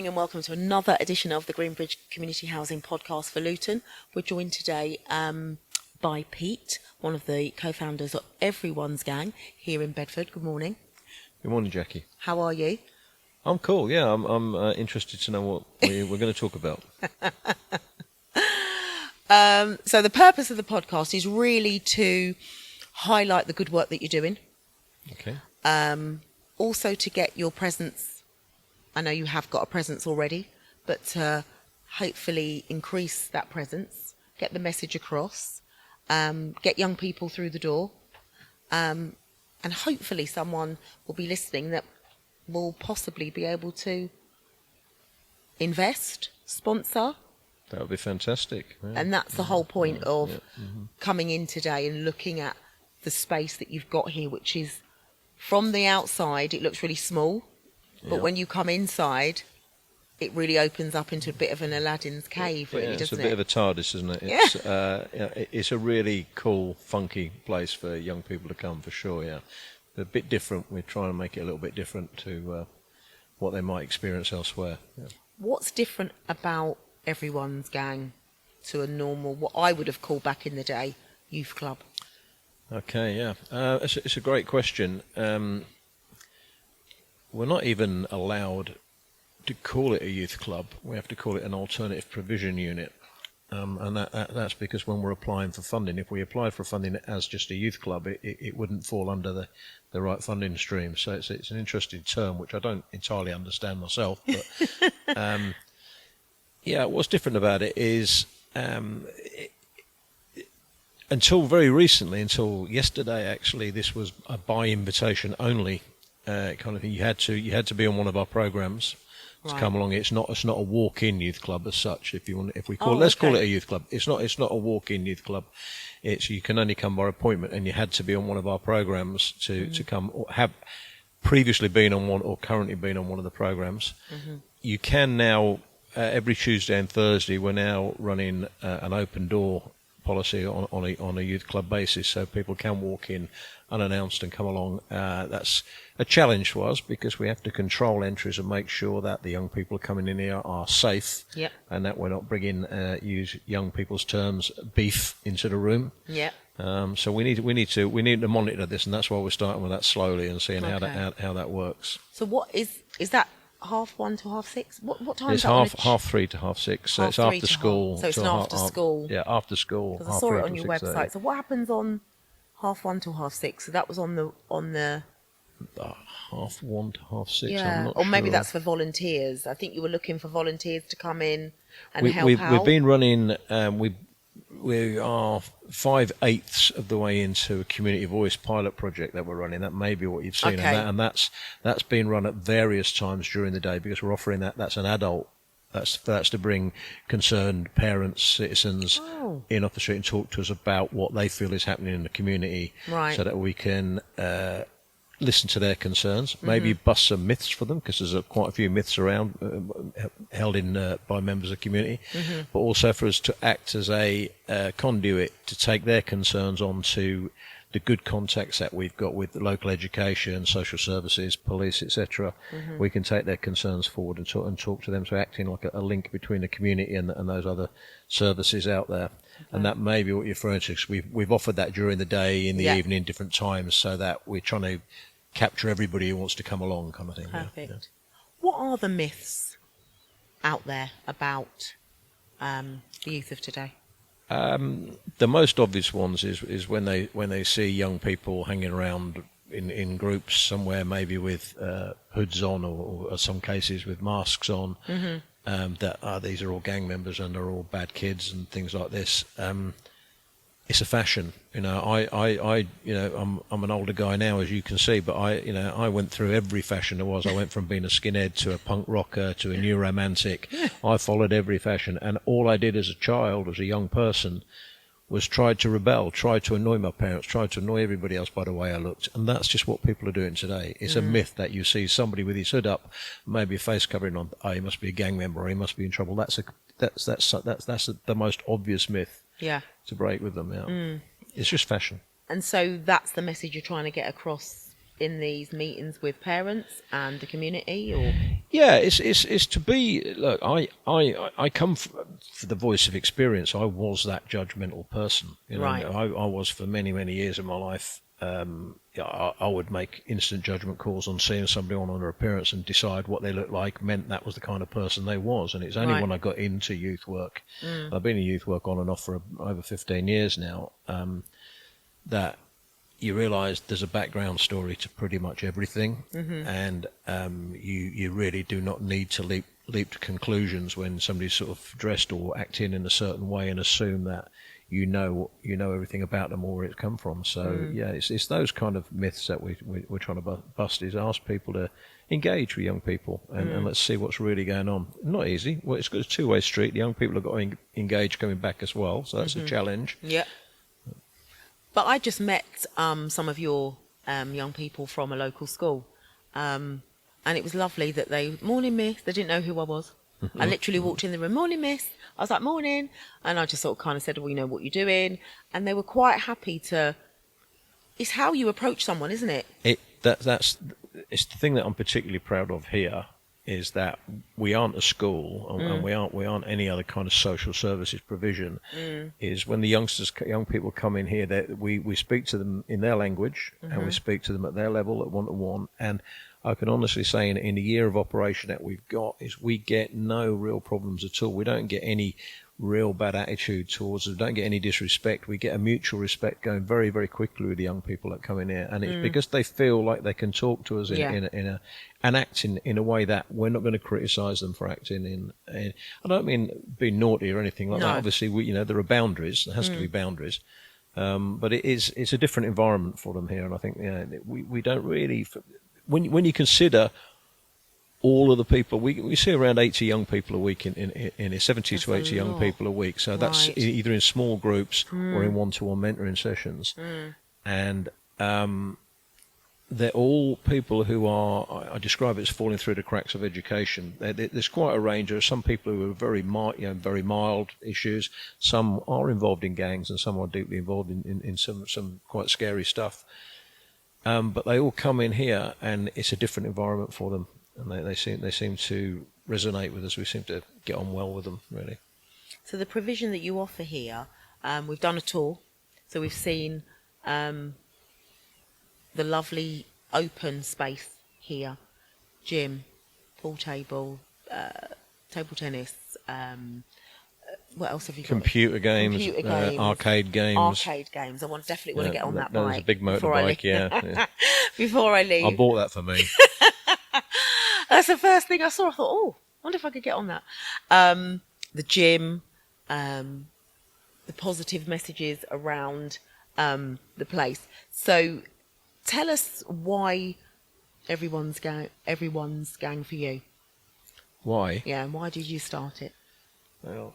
morning and welcome to another edition of the Greenbridge Community Housing Podcast for Luton. We're joined today by Pete, one of the co-founders of Everyone's Gang here in Bedford. Good morning. Good morning, Jackie. How are you? I'm cool, yeah. I'm interested to know what we're going to talk about. So the purpose of the podcast is really to highlight the good work that you're doing. Okay. Also to get your presence. I know you have got a presence already, but to hopefully increase that presence, get the message across, get young people through the door, and hopefully someone will be listening that will possibly be able to invest, sponsor. That would be fantastic. Yeah. And that's the whole point of coming in today and looking at the space that you've got here, which is, from the outside, it looks really small. But when you come inside, it really opens up into a bit of an Aladdin's cave, really, doesn't it? It's a bit of a TARDIS, isn't it? It's, it's a really cool, funky place for young people to come, for sure, yeah. But a bit different. We're trying to make it a little bit different to what they might experience elsewhere. Yeah. What's different about Everyone's Gang to a normal, what I would have called back in the day, youth club? Okay, yeah. It's a great question. We're not even allowed to call it a youth club. We have to call it an alternative provision unit. And that's because when we're applying for funding, if we applied for funding as just a youth club, it wouldn't fall under the right funding stream. So it's an interesting term, which I don't entirely understand myself. But yeah, what's different about it is until very recently, until yesterday actually, this was a by invitation only kind of thing. You had to be on one of our programs to come along. It's not a walk-in youth club as such. If we call let's call it a youth club. It's not a walk-in youth club. It's, you can only come by appointment, and you had to be on one of our programs to come, or have previously been on one or currently been on one of the programs. You can now every Tuesday and Thursday we're now running an open door policy on a youth club basis, so people can walk in unannounced and come along. That's a challenge for us because we have to control entries and make sure that the young people coming in here are safe, and that we're not bringing, use young people's terms, beef into the room. So we need to monitor this, and that's why we're starting with that slowly and seeing how that works. So what is that? 1:30 to 6:30? What time it's is that? 3:30 to 6:30. So it's after school. So it's an after school. Yeah, after school. Because I saw it on your website. So what happens on 1:30 to 6:30? So that was on the 1:30 to 6:30. Yeah, I'm not or maybe sure. that's for volunteers. I think you were looking for volunteers to come in and help out. We've been running. We are 5/8 of the way into a community voice pilot project that we're running. That may be what you've seen, and that's been run at various times during the day because we're offering that. That's an adult. That's to bring concerned parents, citizens in off the street and talk to us about what they feel is happening in the community, so that we can listen to their concerns, maybe bust some myths for them, because there's quite a few myths around held in by members of the community, but also for us to act as a conduit to take their concerns on to the good contacts that we've got with the local education, social services, police, etc. We can take their concerns forward and talk to them, so acting like a link between the community and those other services out there. And that may be what you're referring to, because we've offered that during the day, in the evening, different times, so that we're trying to capture everybody who wants to come along, kind of thing. Perfect. Yeah. What are the myths out there about the youth of today? The most obvious ones is when they see young people hanging around in groups somewhere, maybe with hoods on, or some cases with masks on, that these are all gang members and they're all bad kids and things like this. It's a fashion, I'm an older guy now, as you can see, but I went through every fashion there was. I went from being a skinhead to a punk rocker to a new romantic. I followed every fashion, and all I did as a child, as a young person, was tried to rebel, tried to annoy my parents, tried to annoy everybody else by the way I looked. And that's just what people are doing today. It's a myth that you see somebody with his hood up, maybe a face covering on, he must be a gang member, or he must be in trouble. That's the most obvious myth to break with them. Yeah. It's just fashion. And so that's the message you're trying to get across in these meetings with parents and the community, or? Yeah, it's to be. Look, I come for the voice of experience. I was that judgmental person. You know, Right. I was for many years of my life. Yeah, I would make instant judgment calls on seeing somebody on their appearance and decide what they looked like meant that was the kind of person they was. And it's only Right. when I got into youth work, I've been in youth work on and off for over 15 years now, that you realise there's a background story to pretty much everything, and you really do not need to leap to conclusions when somebody's sort of dressed or acting in a certain way and assume that you know everything about them or where it's come from. So yeah, it's those kind of myths that we're trying to bust. Is ask people to engage with young people and let's see what's really going on. Not easy. Well, it's a two-way street. The young people have got to engage coming back as well, so that's a challenge. Yeah. But I just met some of your young people from a local school, and it was lovely that morning miss, they didn't know who I was. I literally walked in the room, morning miss. I was like, morning. And I just sort of kind of said, well, you know what you're doing. And they were quite happy to, it's how you approach someone, isn't it? It's the thing that I'm particularly proud of here, is that we aren't a school and we aren't any other kind of social services provision. Is when the young people come in here, that we speak to them in their language and we speak to them at their level at one-to-one. And I can honestly say in the year of operation that we've got, is we get no real problems at all. We don't get any real bad attitude towards them, don't get any disrespect. We get a mutual respect going very, very quickly with the young people that come in here, and it's because they feel like they can talk to us and act in a way that we're not going to criticise them for acting in. I don't mean being naughty or anything like that. Obviously, there are boundaries. There has to be boundaries, but it's a different environment for them here, and I think we don't really. When you consider all of the people, we see around 80 young people a week in 70 to 80 young people a week. So that's either in small groups or in one-to-one mentoring sessions. And they're all people who are, I describe it as falling through the cracks of education. There's quite a range. There are some people who are very mild issues. Some are involved in gangs, and some are deeply involved in some quite scary stuff. But they all come in here, and it's a different environment for them, and they seem to resonate with us. We seem to get on well with them, really. So the provision that you offer here, we've done a tour, so we've seen the lovely open space here, gym, pool table, table tennis. What else have you got? Computer games, arcade games. I definitely want to get on that bike. There's a big motorbike, yeah. Before I leave. I bought that for me. That's the first thing I saw. I thought, oh, I wonder if I could get on that. The gym, the positive messages around the place. So tell us why everyone's gang for you. Why? Yeah, and why did you start it? Well,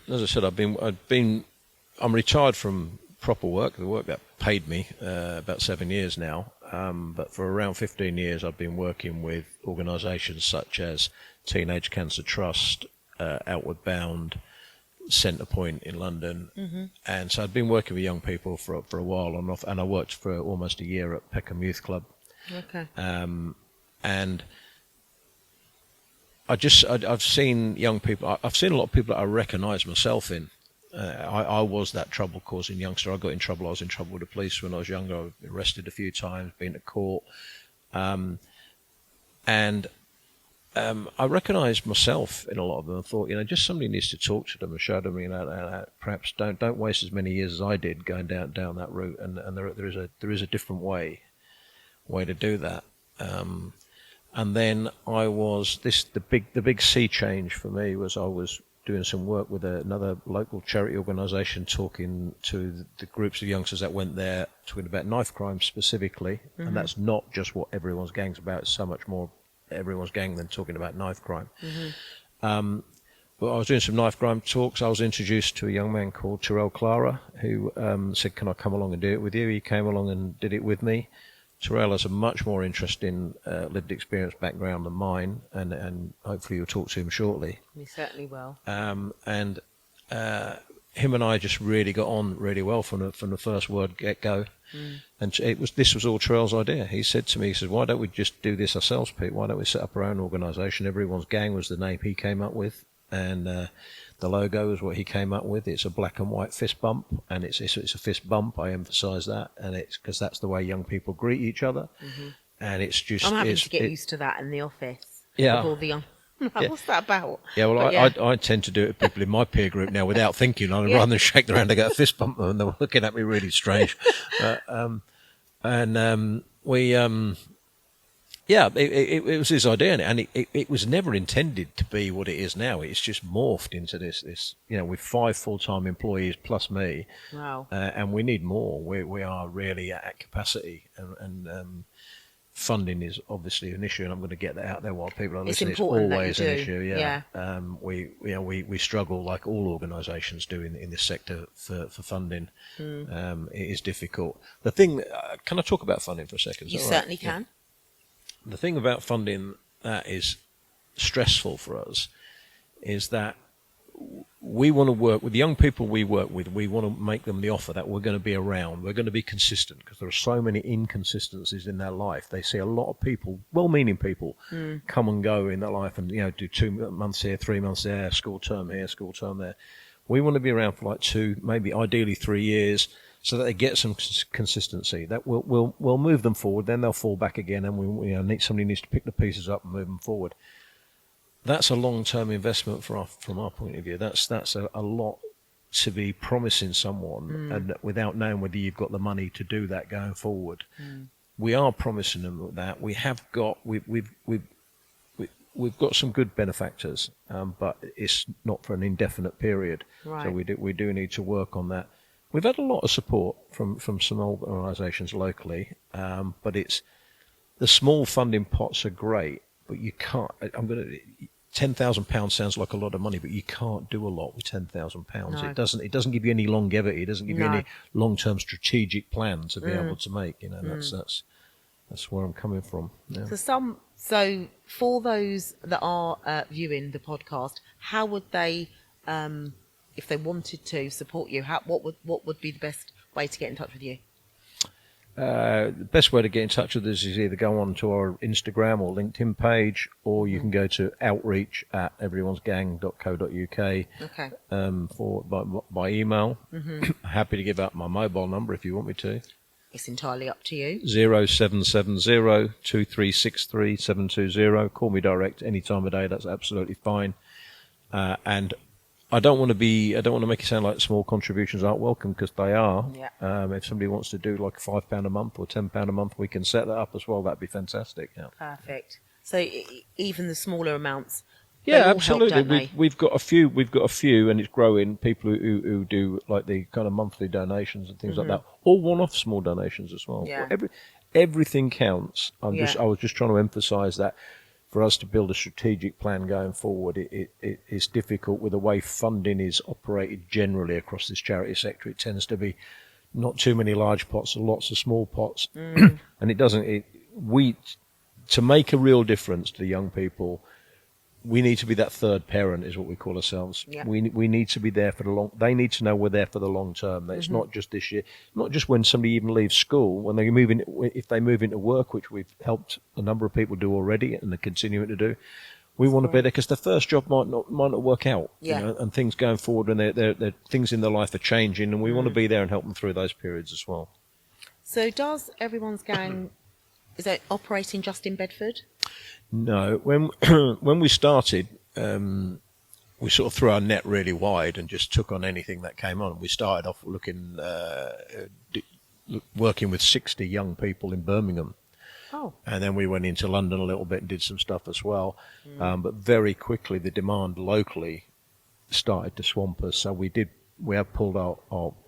as I said, I'm retired from proper work, the work that paid me, about 7 years now. But for around 15 years, I've been working with organisations such as Teenage Cancer Trust, Outward Bound, Centrepoint in London, and so I'd been working with young people for a while on off, and I worked for almost a year at Peckham Youth Club. Okay. And I've seen young people. I've seen a lot of people that I recognise myself in. I was that trouble-causing youngster. I got in trouble. I was in trouble with the police when I was younger. I was arrested a few times, been to court, and I recognised myself in a lot of them. I thought, just somebody needs to talk to them and show them, perhaps don't waste as many years as I did going down that route. And there is a different way to do that. And then the big sea change for me was I was doing some work with another local charity organisation, talking to the groups of youngsters that went there, talking about knife crime specifically. And that's not just what Everyone's Gang's about. It's so much more Everyone's Gang than talking about knife crime. But I was doing some knife crime talks. I was introduced to a young man called Terrell Clara, who said, can I come along and do it with you? He came along and did it with me. Terrell has a much more interesting lived experience background than mine, and hopefully you'll talk to him shortly. We certainly will. And him and I just really got on really well from the first word get go. And this was all Terrell's idea. He said to me, he said, "Why don't we just do this ourselves, Pete? Why don't we set up our own organisation?" Everyone's Gang was the name he came up with, and the logo is what he came up with. It's a black and white fist bump, and it's a fist bump. I emphasise that, and it's because that's the way young people greet each other. And it's just I'm having to get used to that in the office. Yeah. With all the young. What's that about? Yeah, well, I tend to do it with people in my peer group now without thinking. Rather than shake their hand, I get a fist bump, and they're looking at me really strange. It was his idea, and it was never intended to be what it is now. It's just morphed into this, with 5 full-time employees plus me. Wow. And we need more. We are really at capacity, and funding is obviously an issue, and I'm going to get that out there while people are listening. It's always an issue. Yeah. We struggle like all organisations do in this sector for funding. It is difficult. The thing, can I talk about funding for a second? You certainly can. The thing about funding that is stressful for us is that we want to work with the young people we work with. We want to make them the offer that we're going to be around. We're going to be consistent, because there are so many inconsistencies in their life. They see a lot of people, well-meaning people, come and go in their life, and do 2 months here, 3 months there, school term here, school term there. We want to be around for like 2, maybe ideally 3 years, so that they get some consistency. That we'll move them forward. Then they'll fall back again, and somebody needs to pick the pieces up and move them forward. That's a long-term investment from our point of view. That's a lot to be promising someone, and without knowing whether you've got the money to do that going forward. We are promising them that. We've got some good benefactors, but it's not for an indefinite period. Right. So we do need to work on that. We've had a lot of support from some organisations locally, but it's the small funding pots are great. But you can't. £10,000 sounds like a lot of money, but you can't do a lot with £10,000. No. It doesn't give you any longevity. It doesn't give you any long-term strategic plan to be able to make. That's where I'm coming from. Yeah. So for those that are viewing the podcast, how would they, if they wanted to support you, what would be the best way to get in touch with you? The best way to get in touch with us is either go on to our Instagram or LinkedIn page, or you can go to outreach@everyone'sgang.co.uk by email. Happy to give out my mobile number if you want me to. It's entirely up to you. 0770 2363 720. Call me direct any time of day. That's absolutely fine. And I don't want to make it sound like small contributions aren't welcome, because they are. Yeah. If somebody wants to do like £5 a month or £10 a month, we can set that up as well. That'd be fantastic. Yeah. Perfect. So even the smaller amounts. Yeah, absolutely. Help, don't they? We've got a few, and it's growing. People who do like the kind of monthly donations and things like that, or one-off small donations as well. Yeah. Everything counts. I was just trying to emphasise that. For us to build a strategic plan going forward, it's difficult with the way funding is operated generally across this charity sector. It tends to be not too many large pots and lots of small pots, and to make a real difference to the young people, we need to be that third parent, is what we call ourselves. Yeah. We need to be there for the long. They need to know we're there for the long term. That it's not just this year, not just when somebody even leaves school. When they move in, if they move into work, which we've helped a number of people do already, and they're continuing to do. We want to be there because the first job might not work out. Yeah. And things going forward, and their things in their life are changing, and we want to be there and help them through those periods as well. So does Everyone's Gang? Is it operating just in Bedford? No, when we started, we sort of threw our net really wide and just took on anything that came on. We started off working with 60 young people in Birmingham. Oh. And then we went into London a little bit and did some stuff as well. But very quickly, the demand locally started to swamp us. So we have pulled our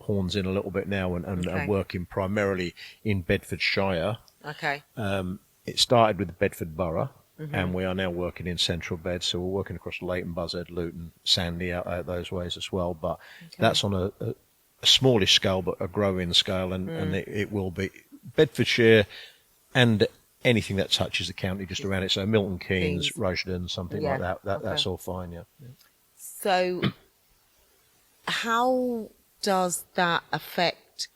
horns in a little bit now and working primarily in Bedfordshire. Okay. It started with the Bedford Borough, and we are now working in central Bed. So we're working across Leighton, Buzzard, Luton, Sandy, out those ways as well. But that's on a smallish scale, but a growing scale, and it will be Bedfordshire and anything that touches the county just around it. So Milton Keynes, Rushden, something like that. That's all fine. Yeah. So, how does that affect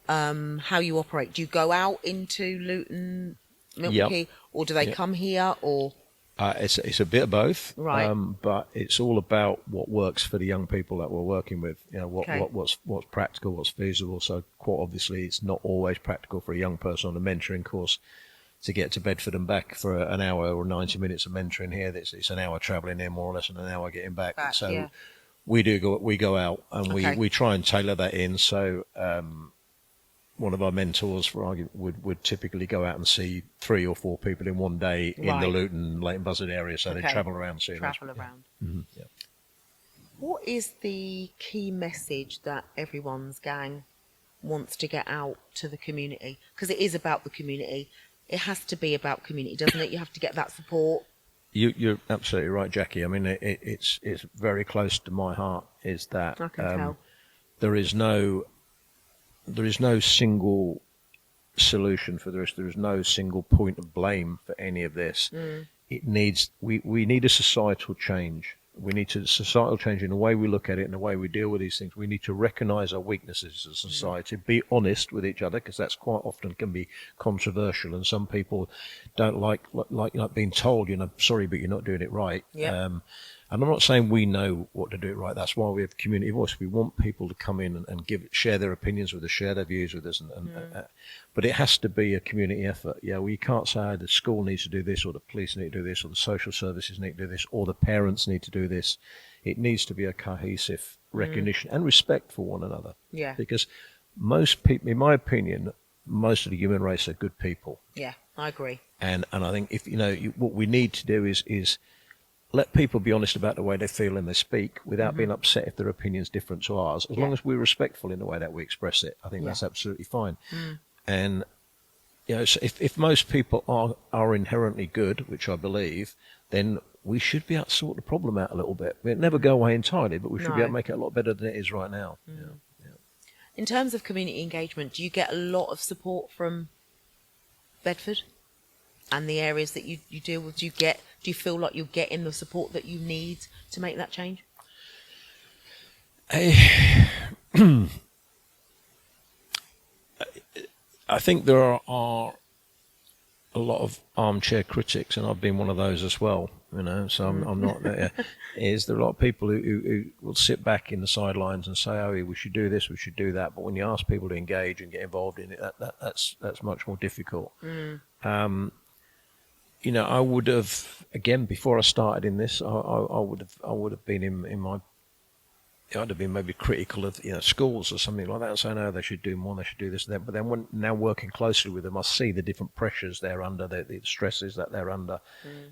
how you operate? Do you go out into Luton, Milton, or do they come here, or? It's a bit of both, right? But it's all about what works for the young people that we're working with. You know, what's practical, what's feasible. So quite obviously, it's not always practical for a young person on a mentoring course to get to Bedford and back for an hour or 90 minutes of mentoring here. It's an hour travelling in, more or less, and an hour getting back. So we go out and we try and tailor that in. So one of our mentors, for argument, would typically go out and see 3 or 4 people in one day in the Luton, Leighton Buzzard area. So they travel around. Travel around. Yeah. Mm-hmm. Yeah. What is the key message that everyone's gang wants to get out to the community? Because it is about the community. It has to be about community, doesn't it? You have to get that support. You're absolutely right, Jackie. I mean, it's very close to my heart. Is that I can tell. There is no single solution for this. There is no single point of blame for any of this. It needs we need a societal change. We need to societal change in the way we look at it and the way we deal with these things. We need to recognise our weaknesses as a society, be honest with each other, because that's quite often can be controversial, and some people don't like being told, sorry, but you're not doing it right. And I'm not saying we know what to do it right. That's why we have community voice. We want people to come in and share their opinions with us, share their views with us. But it has to be a community effort. Yeah, we can't say the school needs to do this, or the police need to do this, or the social services need to do this, or the parents need to do this. It needs to be a cohesive recognition and respect for one another. Yeah. Because most people, in my opinion, most of the human race are good people. Yeah, I agree. And I think if what we need to do is let people be honest about the way they feel and they speak without being upset if their opinion's different to ours. As long as we're respectful in the way that we express it, I think that's absolutely fine. And so if most people are inherently good, which I believe, then we should be able to sort the problem out a little bit. It'll never go away entirely, but we should be able to make it a lot better than it is right now. In terms of community engagement, do you get a lot of support from Bedford and the areas that you deal with? Do you feel like you're getting the support that you need to make that change? I think there are a lot of armchair critics, and I've been one of those as well. So I'm not there. There are a lot of people who will sit back in the sidelines and say, "Oh, we should do this, we should do that." But when you ask people to engage and get involved in it, that's much more difficult. I would have, again, before I started in this, I would have been in my, I'd have been maybe critical of schools or something like that, and saying, "Oh, they should do more, they should do this and that." But then now working closely with them, I see the different pressures they're under, the stresses that they're under,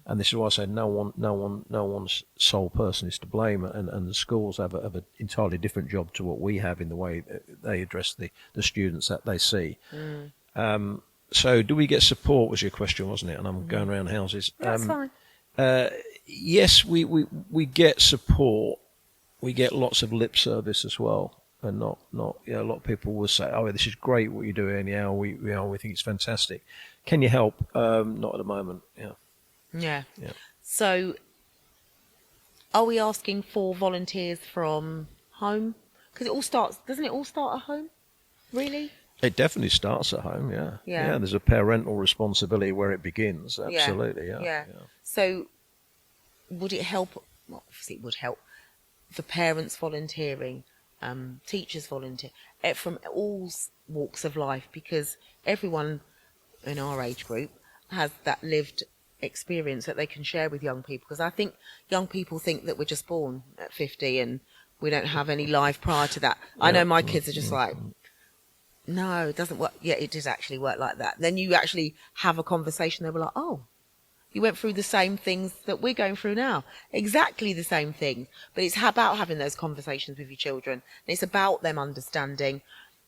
and this is why I say no one's sole person is to blame, and the schools have an entirely different job to what we have in the way they address the students that they see. So do we get support, was your question, wasn't it? And I'm going around houses. That's fine. Yes, we get support. We get lots of lip service as well. And not a lot of people will say, "Oh, this is great what you're doing. Yeah, we think it's fantastic. Can you help?" Not at the moment. Yeah. So are we asking for volunteers from home? Because doesn't it all start at home? Really? It definitely starts at home, yeah. There's a parental responsibility where it begins, absolutely, yeah. So would it help? Well, obviously it would help for parents volunteering, teachers volunteer, from all walks of life, because everyone in our age group has that lived experience that they can share with young people. Because I think young people think that we're just born at 50 and we don't have any life prior to that. I know my kids are just like, "No, it doesn't work." Yeah, it does actually work like that. Then you actually have a conversation. They were like, "Oh, you went through the same things that we're going through now." Exactly the same thing. But it's about having those conversations with your children. And it's about them understanding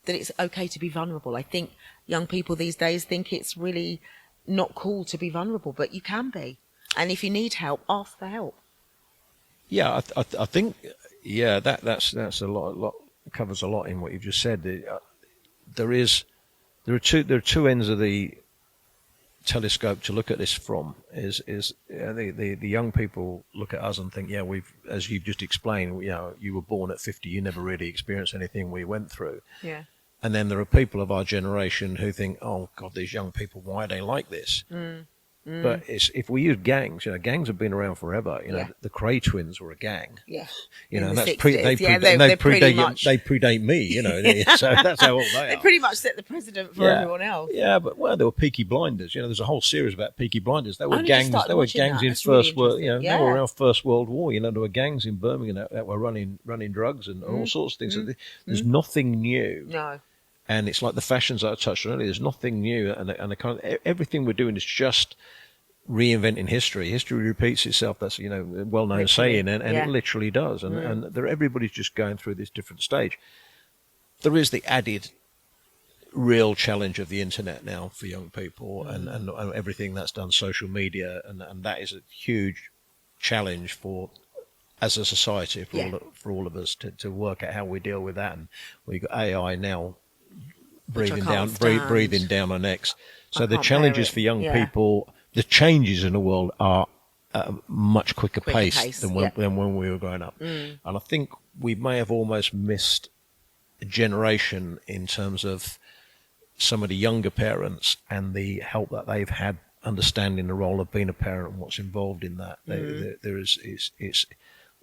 that it's okay to be vulnerable. I think young people these days think it's really not cool to be vulnerable, but you can be. And if you need help, ask for help. Yeah, I think, that's a lot, covers a lot in what you've just said. There are two ends of the telescope to look at this from is the young people look at us and think, yeah, we've, as you've just explained, you were born at 50, you never really experienced anything we went through. Yeah. And then there are people of our generation who think, oh God, these young people, why are they like this? But if we use gangs, gangs have been around forever. The Cray twins were a gang. Yeah. And that's they predate me. So that's how old they are. They pretty much set the precedent for everyone else. Yeah, but there were Peaky Blinders. There's a whole series about Peaky Blinders. There were gangs. There were gangs in First World. They were around First World War. There were gangs in Birmingham that were running drugs and all sorts of things. So there's nothing new. No. And it's like the fashions that I touched on earlier. There's nothing new, and the kind of everything we're doing is just reinventing history. History repeats itself. That's a well-known saying, and it literally does. And everybody's just going through this different stage. There is the added real challenge of the internet now for young people, and everything that's done, social media, and that is a huge challenge for, as a society, for all of us to work out how we deal with that. And we've got AI now breathing down our necks. So the challenges for young people, the changes in the world are at a much quicker pace than when we were growing up. And I think we may have almost missed a generation in terms of some of the younger parents and the help that they've had understanding the role of being a parent and what's involved in that.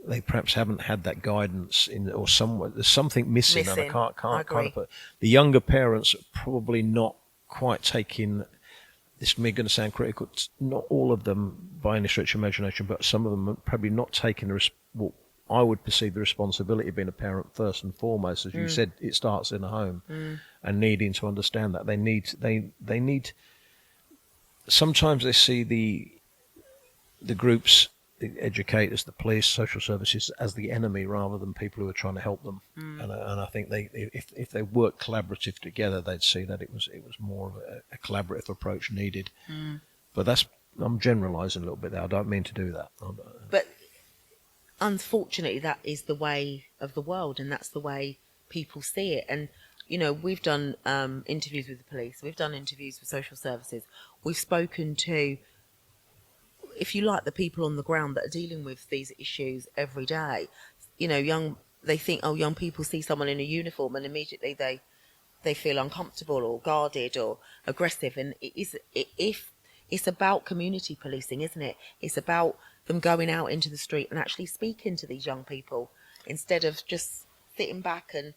They perhaps haven't had that guidance or somewhere. There's something missing. And I can't put the younger parents are probably not quite taking. This may going to sound critical. Not all of them, by any stretch of imagination, but some of them are probably not taking what I would perceive the responsibility of being a parent first and foremost. As you said, it starts in the home, and needing to understand that they need. Sometimes they see the groups, the educators, the police, social services as the enemy rather than people who are trying to help them. And I think if they work collaborative together, they'd see that it was more of a collaborative approach needed. But I'm generalising a little bit there. I don't mean to do that. But unfortunately, that is the way of the world, and that's the way people see it. And we've done interviews with the police, we've done interviews with social services, we've spoken to, if you like, the people on the ground that are dealing with these issues every day. They think, young people see someone in a uniform and immediately they feel uncomfortable or guarded or aggressive. And it's about community policing, isn't it? It's about them going out into the street and actually speaking to these young people instead of just sitting back and,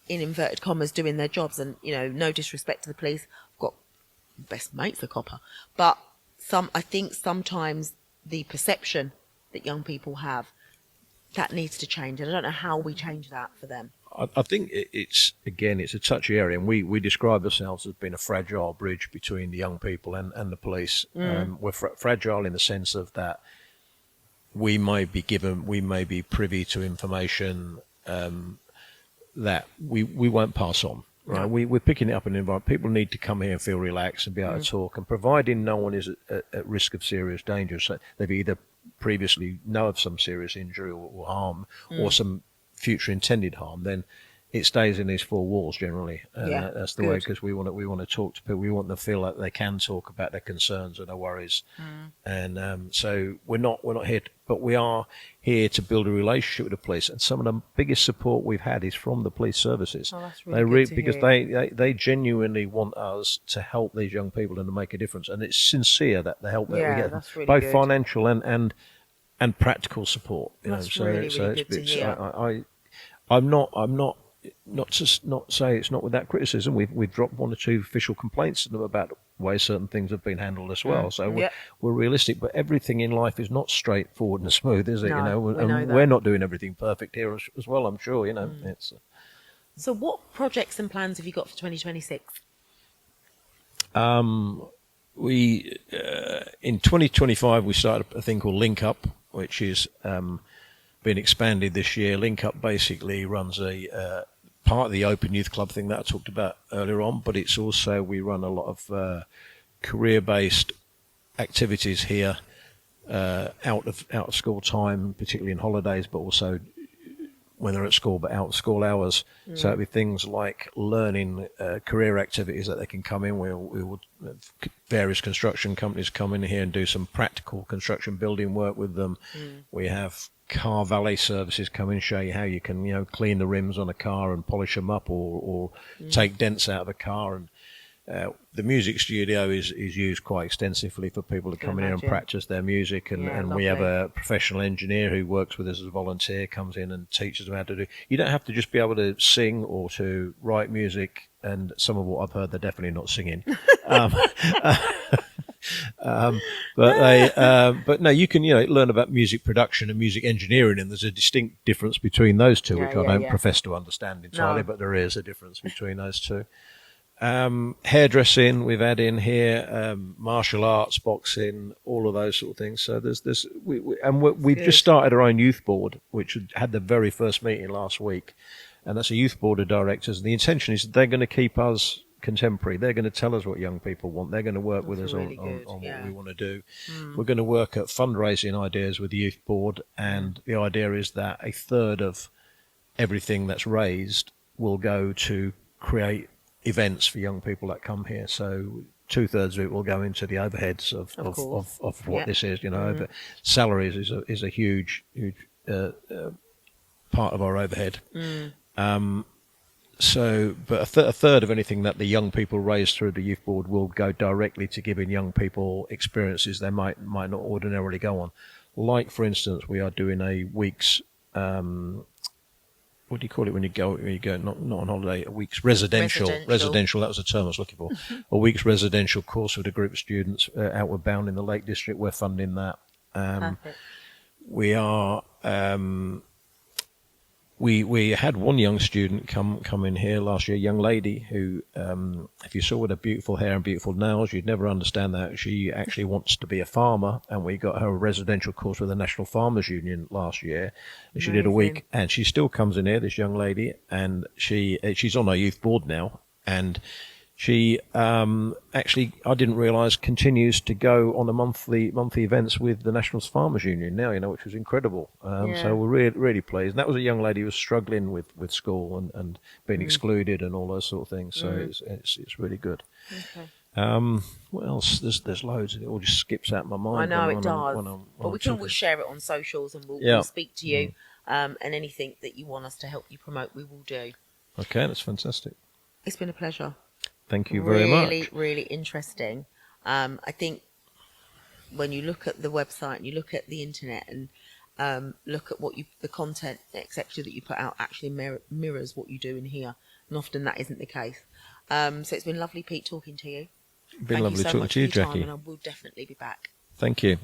in inverted commas, doing their jobs. And, no disrespect to the police. I've got best mate's a copper. But I think sometimes the perception that young people have, that needs to change. And I don't know how we change that for them. I think it's a touchy area, and we describe ourselves as being a fragile bridge between the young people and the police. We're fragile in the sense of that we may be privy to information that we won't pass on. Right, we're picking it up in an environment. People need to come here and feel relaxed and be able to talk. And providing no one is at risk of serious danger, so they've either previously know of some serious injury or harm, or some future intended harm, then it stays in these four walls generally. That's the way, because we want to talk to people. We want them to feel like they can talk about their concerns and their worries. And so we're not here, but we are here to build a relationship with the police. And some of the biggest support we've had is from the police services. That's really good because they genuinely want us to help these young people and to make a difference. And it's sincere that the help that we get, that's really both good. Financial and practical support. That's really good to hear. I'm not to say it's not with that criticism. We've dropped one or two official complaints to them about the way certain things have been handled as well. So we're realistic, but everything in life is not straightforward and smooth, is it? No, we're not doing everything perfect here as well. I'm sure. It's. So, what projects and plans have you got for 2026? We in 2025 we started a thing called Link Up, which is been expanded this year. Link Up basically runs a part of the Open Youth Club thing that I talked about earlier on, but it's also, we run a lot of career-based activities here out of school time, particularly in holidays, but also when they're at school, but out of school hours. So it'd be things like learning career activities that they can come in. We would various construction companies come in here and do some practical construction building work with them. We have car valet services come in, show you how you can clean the rims on a car and polish them up, or take dents out of a car. And the music studio is used quite extensively for people to come in here and practice their music, and we have a professional engineer who works with us as a volunteer, comes in and teaches them how to do. You don't have to just be able to sing or to write music, and some of what I've heard, they're definitely not singing. But no, you can learn about music production and music engineering, and there's a distinct difference between those two, which I don't profess to understand entirely, but there is a difference between those two. Hairdressing we've had in here, martial arts, boxing, all of those sort of things. So we've just started our own youth board, which had the very first meeting last week, and that's a youth board of directors. And the intention is that they're going to keep us contemporary. They're going to tell us what young people want. They're going to work with us on what we want to do. We're going to work at fundraising ideas with the youth board, and the idea is that a third of everything that's raised will go to create events for young people that come here. So 2/3 of it will go into the overheads of what this is. But salaries is a huge part of our overhead. But a third of anything that the young people raise through the youth board will go directly to giving young people experiences they might not ordinarily go on. Like, for instance, we are doing a week's what do you call it when you go not on holiday? A week's residential. That was the term I was looking for. A week's residential course with a group of students outward bound in the Lake District. We're funding that. We are. We had one young student come in here last year, a young lady who, if you saw with her beautiful hair and beautiful nails, you'd never understand that. She actually wants to be a farmer, and we got her a residential course with the National Farmers Union last year. And she did a week, and she still comes in here, this young lady, and she's on our youth board now, and she actually, I didn't realise, continues to go on a monthly events with the National Farmers Union now, which was incredible. So we're really pleased. And that was a young lady who was struggling with school and being excluded and all those sort of things. So it's really good. Okay. What else? There's loads. It all just skips out my mind. I know it does. But we can always share it on socials, and we'll speak to you. And anything that you want us to help you promote, we will do. Okay, that's fantastic. It's been a pleasure. Thank you very much. Really interesting. I think when you look at the website and you look at the internet and look at the content, etc., that you put out actually mirrors what you do in here, and often that isn't the case. So it's been lovely, Pete, talking to you. It's been lovely talking to you, Jackie. And I will definitely be back. Thank you.